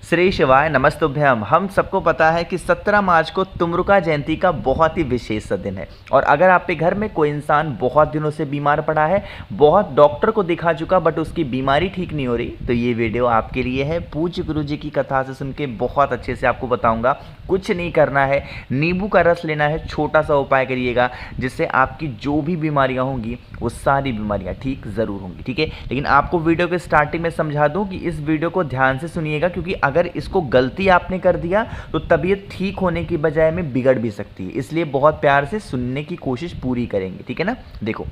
श्री शिवाय नमस्तुभ्यम। हम सबको पता है कि 17 मार्च को तुमरुका जयंती का बहुत ही विशेष दिन है। और अगर आपके घर में कोई इंसान बहुत दिनों से बीमार पड़ा है, बहुत डॉक्टर को दिखा चुका बट उसकी बीमारी ठीक नहीं हो रही, तो ये वीडियो आपके लिए है। पूज्य गुरु जी की कथा से सुन के बहुत अच्छे से आपको बताऊंगा। कुछ नहीं करना है, नींबू का रस लेना है, छोटा सा उपाय करिएगा जिससे आपकी जो भी बीमारियां होंगी वो सारी बीमारियां ठीक ज़रूर होंगी। ठीक है, लेकिन आपको वीडियो के स्टार्टिंग में समझा दूं कि इस वीडियो को ध्यान से सुनिएगा, क्योंकि अगर इसको गलती आपने कर दिया तो तबीयत ठीक होने की बजाय में बिगड़ भी सकती है। इसलिए बहुत प्यार से सुनने की कोशिश पूरी करेंगे। ठीक है ना। देखो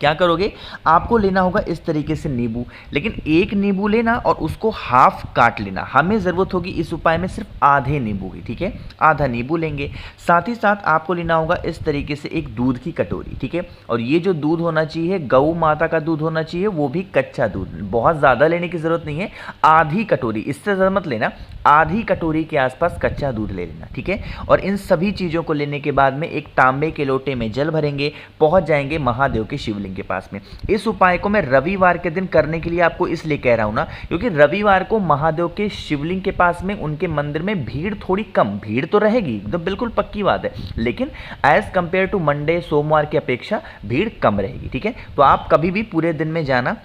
क्या करोगे, आपको लेना होगा इस तरीके से नींबू, लेकिन एक नींबू लेना और उसको हाफ काट लेना। हमें ज़रूरत होगी इस उपाय में सिर्फ आधे नींबू की। ठीक है, आधा नींबू लेंगे। साथ ही साथ आपको लेना होगा इस तरीके से एक दूध की कटोरी। ठीक है, और ये जो दूध होना चाहिए गौ माता का दूध होना चाहिए, वो भी कच्चा दूध। बहुत ज़्यादा लेने की ज़रूरत नहीं है, आधी कटोरी, इससे ज़्यादा मत लेना, आधी कटोरी के आसपास कच्चा दूध ले लेना। ठीक है, और इन सभी चीज़ों को लेने के बाद में एक तांबे के लोटे में जल भरेंगे, पहुंच जाएंगे महादेव के शिवलिंग के पास में। इस उपाय को मैं रविवार के दिन करने के लिए आपको इसलिए कह रहा हूं ना, क्योंकि रविवार को महादेव के शिवलिंग के पास में उनके मंदिर में भीड़ थोड़ी कम, भीड़ तो रहेगी तो बिल्कुल पक्की बात है, लेकिन एज कंपेयर टू मंडे सोमवार की अपेक्षा भीड़ कम रहेगी। ठीक है, तो आप कभी भी पूरे दिन में जाना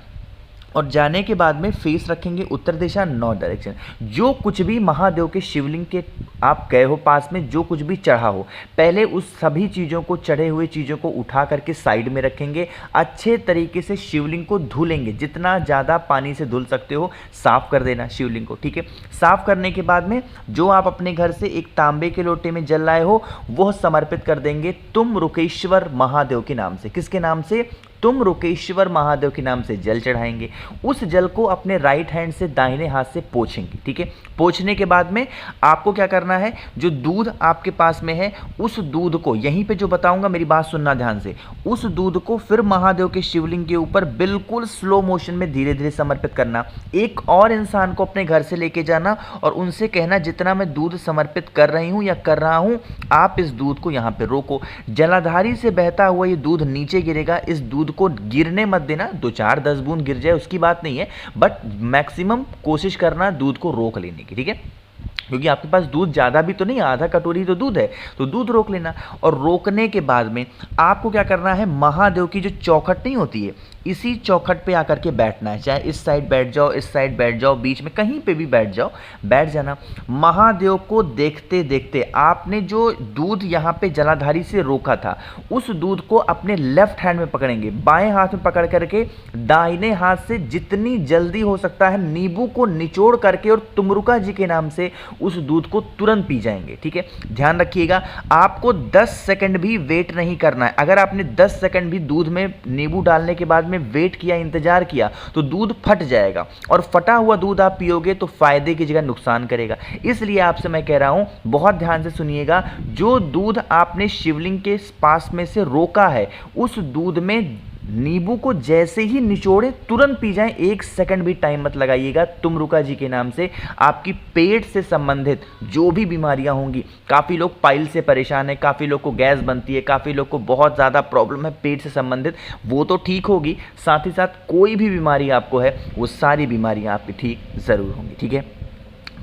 और जाने के बाद में फेस रखेंगे उत्तर दिशा, नॉर्थ डायरेक्शन। जो कुछ भी महादेव के शिवलिंग के आप गए हो पास में, जो कुछ भी चढ़ा हो, पहले उस सभी चीज़ों को, चढ़े हुए चीज़ों को उठा करके साइड में रखेंगे। अच्छे तरीके से शिवलिंग को धुलेंगे, जितना ज़्यादा पानी से धुल सकते हो साफ़ कर देना शिवलिंग को। ठीक है, साफ़ करने के बाद में जो आप अपने घर से एक तांबे के लोटे में जल लाए हो वह समर्पित कर देंगे तुम रुकेश्वर महादेव के नाम से। किसके नाम से? तुम रुकेश्वर महादेव के नाम से जल चढ़ाएंगे। उस जल को अपने राइट हैंड से दाहिने हाथ से पोंछेंगे। ठीक है, पोंछने के बाद में आपको क्या करना है, जो दूध आपके पास में है उस दूध को, यहीं पे जो बताऊंगा मेरी बात सुनना ध्यान से, उस दूध को फिर महादेव के शिवलिंग के ऊपर बिल्कुल स्लो मोशन में धीरे धीरे समर्पित करना। एक और इंसान को अपने घर से लेके जाना और उनसे कहना जितना मैं दूध समर्पित कर रही हूँ या कर रहा हूँ, आप इस दूध को यहाँ पे रोको। जलाधारी से बहता हुआ ये दूध नीचे गिरेगा। इस दूध को गिरने मत देना, 2-4-10 बूंद गिर जाए उसकी बात नहीं है, बट मैक्सिमम कोशिश करना दूध को रोक लेने की। ठीक है, क्योंकि आपके पास दूध ज़्यादा भी तो नहीं, आधा कटोरी तो दूध है, तो दूध रोक लेना। और रोकने के बाद में आपको क्या करना है, महादेव की जो चौखट नहीं होती है, इसी चौखट पे आकर के बैठना है। चाहे इस साइड बैठ जाओ, इस साइड बैठ जाओ, बीच में कहीं पे भी बैठ जाओ, बैठ जाना। महादेव को देखते देखते आपने जो दूध यहाँ पे जलाधारी से रोका था, उस दूध को अपने लेफ्ट हैंड में पकड़ेंगे, बाएं हाथ में पकड़ करके दाहिने हाथ से जितनी जल्दी हो सकता है नींबू को निचोड़ करके और तुमरुका जी के नाम से उस दूध को तुरंत पी जाएंगे। ठीक है, ध्यान रखिएगा, आपको 10 सेकंड भी वेट नहीं करना है। अगर आपने 10 सेकंड भी दूध में नींबू डालने के बाद में वेट किया, इंतजार किया, तो दूध फट जाएगा और फटा हुआ दूध आप पियोगे तो फायदे की जगह नुकसान करेगा। इसलिए आपसे मैं कह रहा हूं, बहुत ध्यान से सुनिएगा, जो दूध आपने शिवलिंग के पास में से रोका है, उस दूध में नींबू को जैसे ही निचोड़े तुरंत पी जाएं। 1 सेकंड भी टाइम मत लगाइएगा। तुमरुका जी के नाम से आपकी पेट से संबंधित जो भी बीमारियां होंगी, काफ़ी लोग पाइल से परेशान है, काफ़ी लोग को गैस बनती है, काफ़ी लोग को बहुत ज़्यादा प्रॉब्लम है पेट से संबंधित, वो तो ठीक होगी। साथ ही साथ कोई भी बीमारी आपको है, वो सारी बीमारियाँ आपकी ठीक ज़रूर होंगी। ठीक है,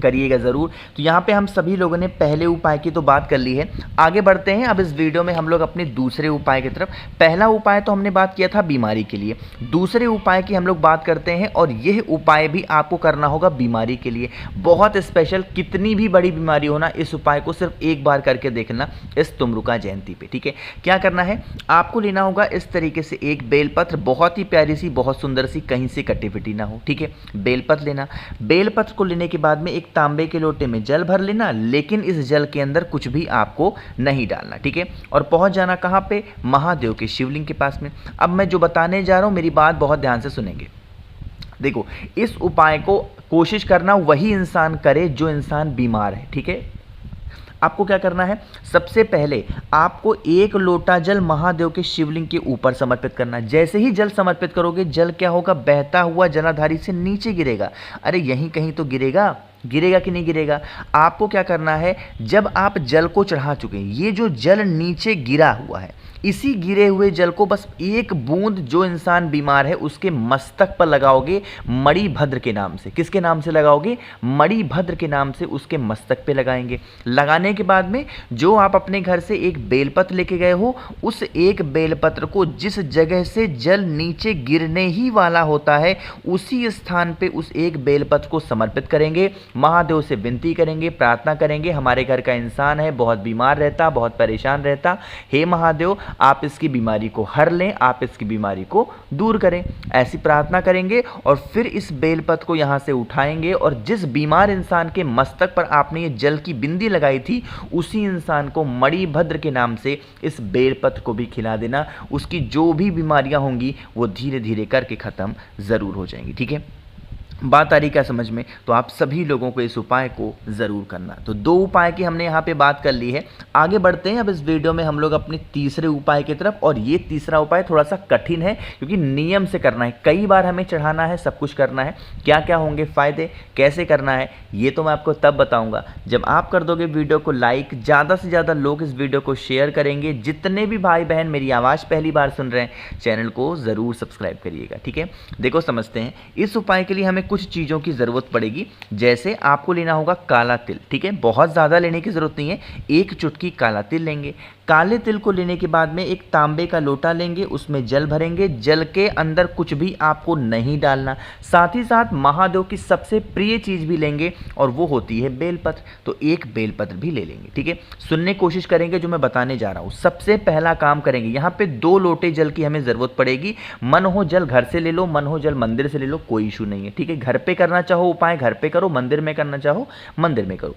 करिएगा ज़रूर। तो यहाँ पे हम सभी लोगों ने पहले उपाय की तो बात कर ली है, आगे बढ़ते हैं। अब इस वीडियो में हम लोग अपने दूसरे उपाय की तरफ। पहला उपाय तो हमने बात किया था बीमारी के लिए, दूसरे उपाय की हम लोग बात करते हैं, और यह उपाय भी आपको करना होगा बीमारी के लिए। बहुत स्पेशल, कितनी भी बड़ी बीमारी हो ना, इस उपाय को सिर्फ एक बार करके देखना इस तुमरुका जयंती पे। ठीक है, क्या करना है, आपको लेना होगा इस तरीके से एक बेलपत्र, बहुत ही प्यारी सी, बहुत सुंदर सी, कहीं से कटी पिटी ना हो। ठीक है, बेलपत्र लेना। बेलपत्र को लेने के बाद में एक तांबे के लोटे में जल भर लेना, लेकिन इस जल के अंदर कुछ भी आपको नहीं डालना। ठीक है, और पहुंच जाना कहां पे, महादेव के शिवलिंग के पास में। अब मैं जो बताने जा रहा हूं, मेरी बात बहुत ध्यान से सुनेंगे। देखो, इस उपाय को कोशिश करना वही इंसान करे जो इंसान बीमार है। ठीक है, आपको क्या करना है, सबसे पहले आपको 1 लोटा जल महादेव के शिवलिंग के ऊपर समर्पित करना। जैसे ही जल समर्पित करोगे, जल क्या होगा, बहता हुआ जलाधारी से नीचे गिरेगा। अरे यहीं कहीं तो गिरेगा, गिरेगा कि नहीं गिरेगा? आपको क्या करना है, जब आप जल को चढ़ा चुके हैं, ये जो जल नीचे गिरा हुआ है, इसी गिरे हुए जल को बस एक बूंद जो इंसान बीमार है उसके मस्तक पर लगाओगे मणिभद्र के नाम से। किसके नाम से लगाओगे? मणिभद्र के नाम से उसके मस्तक पे लगाएंगे। लगाने के बाद में जो आप अपने घर से एक बेलपत्र लेके गए हो, उस एक बेलपत्र को जिस जगह से जल नीचे गिरने ही वाला होता है उसी स्थान पे उस एक बेलपत्र को समर्पित करेंगे। महादेव से विनती करेंगे, प्रार्थना करेंगे, हमारे घर का इंसान है, बहुत बीमार रहता, बहुत परेशान रहता, हे महादेव आप इसकी बीमारी को हर लें, आप इसकी बीमारी को दूर करें। ऐसी प्रार्थना करेंगे और फिर इस बेलपत्र को यहाँ से उठाएंगे और जिस बीमार इंसान के मस्तक पर आपने ये जल की बिंदी लगाई थी उसी इंसान को मणिभद्र के नाम से इस बेलपत्र को भी खिला देना। उसकी जो भी बीमारियां होंगी वो धीरे धीरे करके ख़त्म ज़रूर हो जाएंगी। ठीक है, बात आ रही क्या समझ में? तो आप सभी लोगों को इस उपाय को ज़रूर करना। तो 2 उपाय की हमने यहाँ पे बात कर ली है। आगे बढ़ते हैं अब इस वीडियो में हम लोग अपने तीसरे उपाय की तरफ। और ये तीसरा उपाय थोड़ा सा कठिन है क्योंकि नियम से करना है, कई बार हमें चढ़ाना है, सब कुछ करना है। क्या क्या होंगे फ़ायदे, कैसे करना है, ये तो मैं आपको तब बताऊँगा जब आप कर दोगे वीडियो को लाइक, ज़्यादा से ज़्यादा लोग इस वीडियो को शेयर करेंगे। जितने भी भाई बहन मेरी आवाज़ पहली बार सुन रहे हैं चैनल को ज़रूर सब्सक्राइब करिएगा। ठीक है, देखो समझते हैं। इस उपाय के लिए हमें कुछ चीज़ों की ज़रूरत पड़ेगी। जैसे आपको लेना होगा काला तिल। ठीक है, बहुत ज़्यादा लेने की ज़रूरत नहीं है, 1 चुटकी काला तिल लेंगे। काले तिल को लेने के बाद में एक तांबे का लोटा लेंगे, उसमें जल भरेंगे। जल के अंदर कुछ भी आपको नहीं डालना। साथ ही साथ महादेव की सबसे प्रिय चीज़ भी लेंगे और वो होती है बेलपत्र। तो 1 बेलपत्र भी ले लेंगे। ठीक है, सुनने की कोशिश करेंगे जो मैं बताने जा रहा हूँ। सबसे पहला काम करेंगे, यहाँ पे 2 लोटे जल की हमें ज़रूरत पड़ेगी। मन हो जल घर से ले लो, मन हो जल मंदिर से ले लो, कोई इशू नहीं है। ठीक है, घर पे करना चाहो उपाय घर पे करो, मंदिर में करना चाहो मंदिर में करो।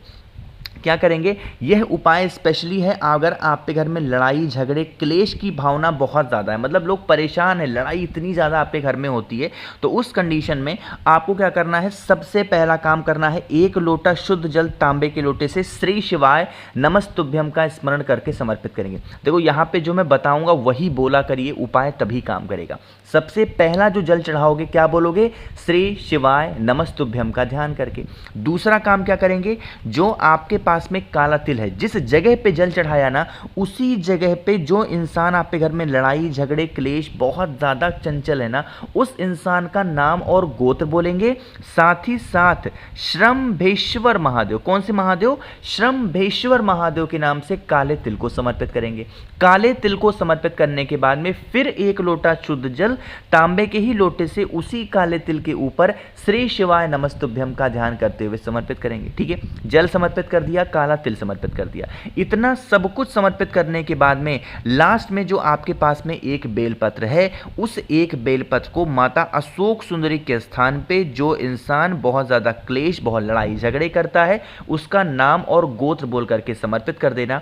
क्या करेंगे, यह उपाय स्पेशली है अगर आपके घर में लड़ाई झगड़े क्लेश की भावना बहुत ज़्यादा है, मतलब लोग परेशान हैं, लड़ाई इतनी ज़्यादा आपके घर में होती है। तो उस कंडीशन में आपको क्या करना है, सबसे पहला काम करना है 1 लोटा शुद्ध जल तांबे के लोटे से श्री शिवाय नमस्तुभ्यम का स्मरण करके समर्पित करेंगे। देखो यहाँ पे जो मैं बताऊंगा वही बोला करिए, उपाय तभी काम करेगा। सबसे पहला जो जल चढ़ाओगे क्या बोलोगे, श्री शिवाय नमस्तुभ्यम का ध्यान करके। दूसरा काम क्या करेंगे, जो आपके पास में काला तिल है, जिस जगह पे जल चढ़ाया ना उसी जगह पे जो इंसान आपके घर में लड़ाई झगड़े क्लेश बहुत ज़्यादा चंचल है ना, उस इंसान का नाम और गोत्र बोलेंगे। साथ ही साथ श्रम्भेश्वर महादेव, कौन से महादेव, श्रम्भेश्वर महादेव के नाम से काले तिल को समर्पित करेंगे। काले तिल को समर्पित करने के बाद में फिर 1 लोटा शुद्ध जल तांबे के ही लोटे से उसी काले तिल के ऊपर श्री शिवाय नमस्तुभ्यम का ध्यान करते हुए समर्पित करेंगे। ठीक है, जल समर्पित कर दिया, काला तिल समर्पित कर दिया। इतना सब कुछ समर्पित करने के बाद में लास्ट में जो आपके पास में 1 बेलपत्र है, उस 1 बेलपत्र को माता अशोक सुंदरी के स्थान पे जो इंसान बहुत ज़्यादा क्लेश, बहुत लड़ाई झगड़े करता है, उसका नाम और गोत्र बोल करके समर्पित कर देना।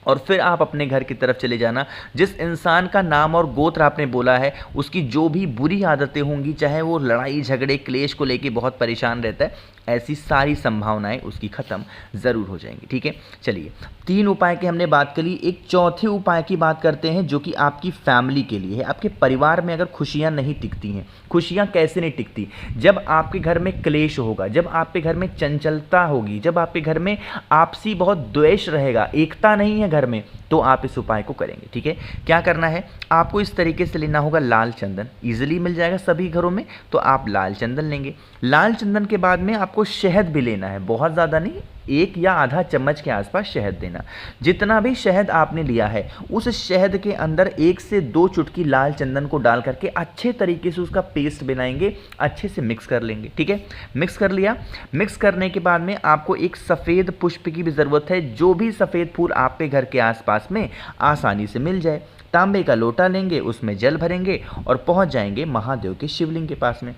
और फिर आप अपने घर की तरफ चले जाना। जिस इंसान का नाम और गोत्र आपने बोला है उसकी जो भी बुरी आदतें होंगी, चाहे वो लड़ाई झगड़े क्लेश को लेके बहुत परेशान रहता है, ऐसी सारी संभावनाएं उसकी ख़त्म ज़रूर हो जाएंगी। ठीक है, चलिए 3 उपाय की हमने बात करी। एक चौथे उपाय की बात करते हैं जो कि आपकी फैमिली के लिए है। आपके परिवार में अगर खुशियां नहीं टिकती हैं, खुशियां कैसे नहीं टिकती, जब आपके घर में क्लेश होगा, जब आपके घर में चंचलता होगी, जब आपके घर में आपसी बहुत द्वेष रहेगा, एकता नहीं है घर में, तो आप इस उपाय को करेंगे। ठीक है, क्या करना है, आपको इस तरीके से लेना होगा लाल चंदन, इजीली मिल जाएगा सभी घरों में, तो आप लाल चंदन लेंगे। लाल चंदन के बाद में आपको शहद भी लेना है, बहुत ज़्यादा नहीं, 1 या आधा चम्मच के आसपास शहद देना। जितना भी शहद आपने लिया है उस शहद के अंदर 1 से 2 चुटकी लाल चंदन को डाल करके अच्छे तरीके से उसका पेस्ट बनाएंगे, अच्छे से मिक्स कर लेंगे। ठीक है, मिक्स कर लिया। मिक्स करने के बाद में आपको एक सफ़ेद पुष्प की भी ज़रूरत है, जो भी सफ़ेद फूल आपके घर के आसपास में आसानी से मिल जाए। तांबे का लोटा लेंगे, उसमें जल भरेंगे और पहुंच जाएंगे महादेव के शिवलिंग के पास में।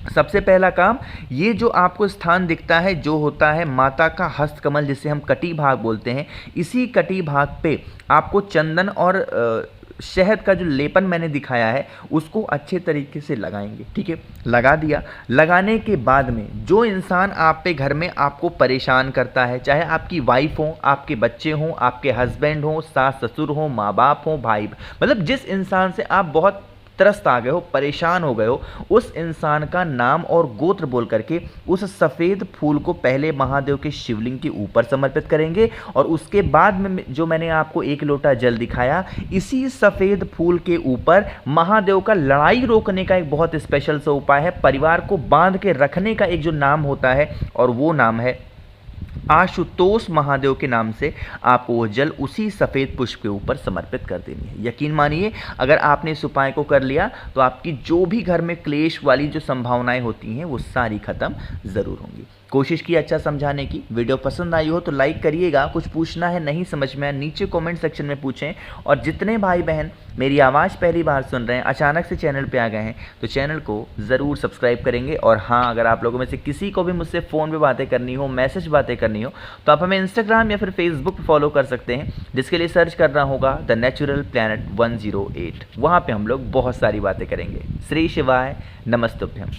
सबसे पहला काम, ये जो आपको स्थान दिखता है जो होता है माता का हस्तकमल, जिसे हम कटी भाग बोलते हैं, इसी कटी भाग पे आपको चंदन और शहद का जो लेपन मैंने दिखाया है उसको अच्छे तरीके से लगाएंगे। ठीक है, लगा दिया। लगाने के बाद में जो इंसान आप पे घर में आपको परेशान करता है, चाहे आपकी वाइफ हो, आपके बच्चे हों, आपके हस्बैंड हों, सास ससुर हों, माँ बाप हों, भाई, मतलब जिस इंसान से आप बहुत त्रस्त आ गए हो, परेशान हो गए हो, उस इंसान का नाम और गोत्र बोल करके उस सफ़ेद फूल को पहले महादेव के शिवलिंग के ऊपर समर्पित करेंगे और उसके बाद में जो मैंने आपको 1 लोटा जल दिखाया, इसी सफ़ेद फूल के ऊपर महादेव का लड़ाई रोकने का एक बहुत स्पेशल सा उपाय है, परिवार को बांध के रखने का एक जो नाम होता है, और वो नाम है आशुतोष महादेव के नाम से आपको वो जल उसी सफ़ेद पुष्प के ऊपर समर्पित कर देनी है। यकीन मानिए, अगर आपने इस उपाय को कर लिया तो आपकी जो भी घर में क्लेश वाली जो संभावनाएं होती हैं वो सारी खत्म ज़रूर होंगी। कोशिश की अच्छा समझाने की। वीडियो पसंद आई हो तो लाइक करिएगा। कुछ पूछना है, नहीं समझ में आया, नीचे कमेंट सेक्शन में पूछें। और जितने भाई बहन मेरी आवाज़ पहली बार सुन रहे हैं, अचानक से चैनल पे आ गए हैं, तो चैनल को ज़रूर सब्सक्राइब करेंगे। और हाँ, अगर आप लोगों में से किसी को भी मुझसे फ़ोन पे बातें करनी हो, मैसेज बातें करनी हो, तो आप हमें इंस्टाग्राम या फिर फेसबुक पर फॉलो कर सकते हैं, जिसके लिए सर्च करना होगा द नेचुरल प्लैनेट 108। वहाँ पर हम लोग बहुत सारी बातें करेंगे। श्री शिवाय, नमस्तुभ्यम।